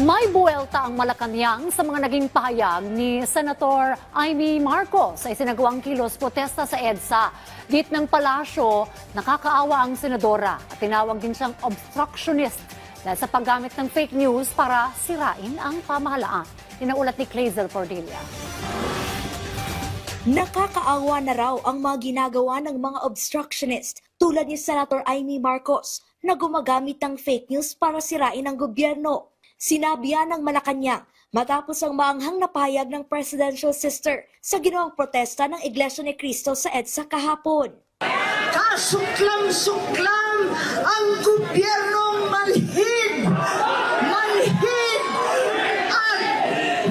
May buwelta ang Malacanang sa mga naging pahayag ni Senator Amy Marcos sa isinagawang kilos protesta sa EDSA. Git ng palasyo, nakakaawa ang senadora at tinawag din siyang obstructionist dahil sa paggamit ng fake news para sirain ang pamahalaan. Tinaulat ni Clazel Cordelia. Nakakaawa na raw ang mga ginagawa ng mga obstructionist tulad ni Senator Amy Marcos na gumagamit ng fake news para sirain ang gobyerno. Sinabi yan ng Malacanang matapos ang maanghang na pahayag ng presidential sister sa ginawang protesta ng Iglesia ni Cristo sa EDSA kahapon. Kasuklam-suklam ang gobyernong manhid! Manhid! At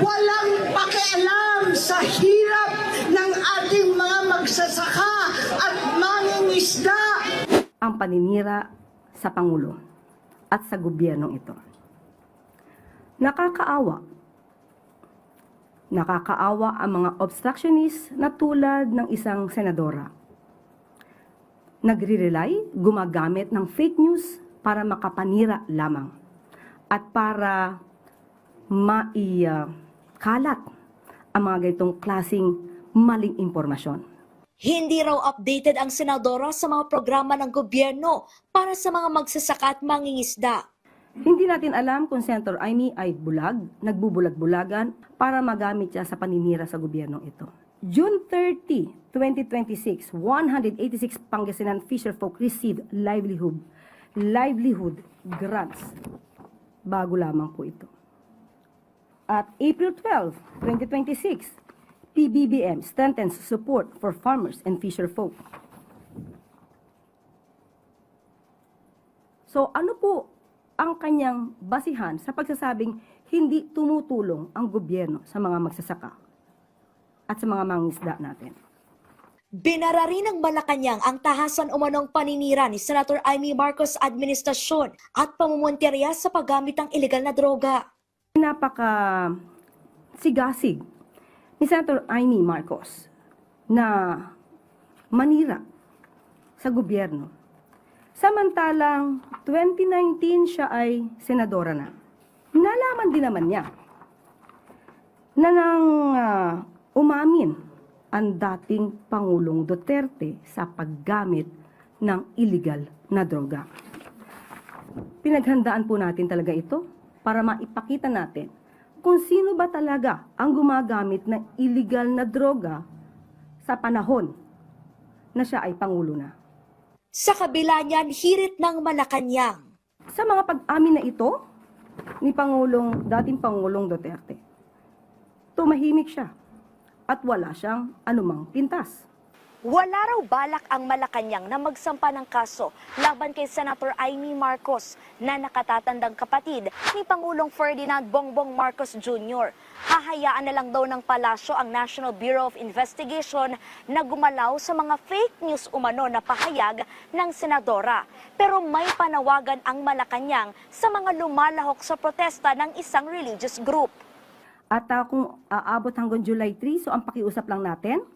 walang pakialam sa hirap ng ating mga magsasaka at mangingisda. Ang paninira sa Pangulo at sa gobyernong ito. Nakakaawa. Nakakaawa ang mga obstructionist na tulad ng isang senadora. Nagre-rely, gumagamit ng fake news para makapanira lamang at para maikalat ang mga ganitong klaseng maling impormasyon. Hindi raw updated ang senadora sa mga programa ng gobyerno para sa mga magsasaka at mangingisda. Hindi natin alam kung Senator Amy ay bulag, nagbubulag-bulagan para magamit siya sa paninira sa gobyernong ito. June 30, 2026, 186 Pangasinan fisherfolk received livelihood grants. Bago lamang po ito. At April 12, 2026, PBBM strengthens support for farmers and fisherfolk. So ano po ang kanyang basihan sa pagsasabing hindi tumutulong ang gobyerno sa mga magsasaka at sa mga mangingisda natin? Binara rin ng Malacanang ang tahasan umanong paninira ni Senator Amy Marcos administrasyon at pamumuntiyerya sa paggamit ng ilegal na droga. Napaka sigasig ni Senator Amy Marcos na manira sa gobyerno. Samantalang 2019 siya ay senadora na. Nalaman din naman niya na nang umamin ang dating Pangulong Duterte sa paggamit ng illegal na droga. Pinaghandaan po natin talaga ito para maipakita natin kung sino ba talaga ang gumagamit ng illegal na droga sa panahon na siya ay Pangulo na. Sa kabila niyan, hirit ng Malacanang. Sa mga pag-amin na ito ni dating Pangulong Duterte, tumahimik siya at wala siyang anumang pintas. Wala raw balak ang Malacanang na magsampa ng kaso laban kay Senator Amy Marcos na nakatatandang kapatid ni Pangulong Ferdinand Bongbong Marcos Jr. Hahayaan na lang daw ng palasyo ang National Bureau of Investigation na gumalaw sa mga fake news umano na pahayag ng senadora. Pero may panawagan ang Malacanang sa mga lumalahok sa protesta ng isang religious group. At kung aabot hanggang July 3, so ang pakiusap lang natin,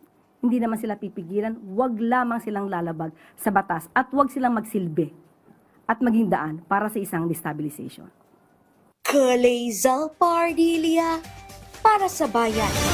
hindi naman sila pipigilan, wag lamang silang lalabag sa batas at wag silang magsilbi at maging daan para sa isang destabilization. Clazel Cordelia para sa bayan.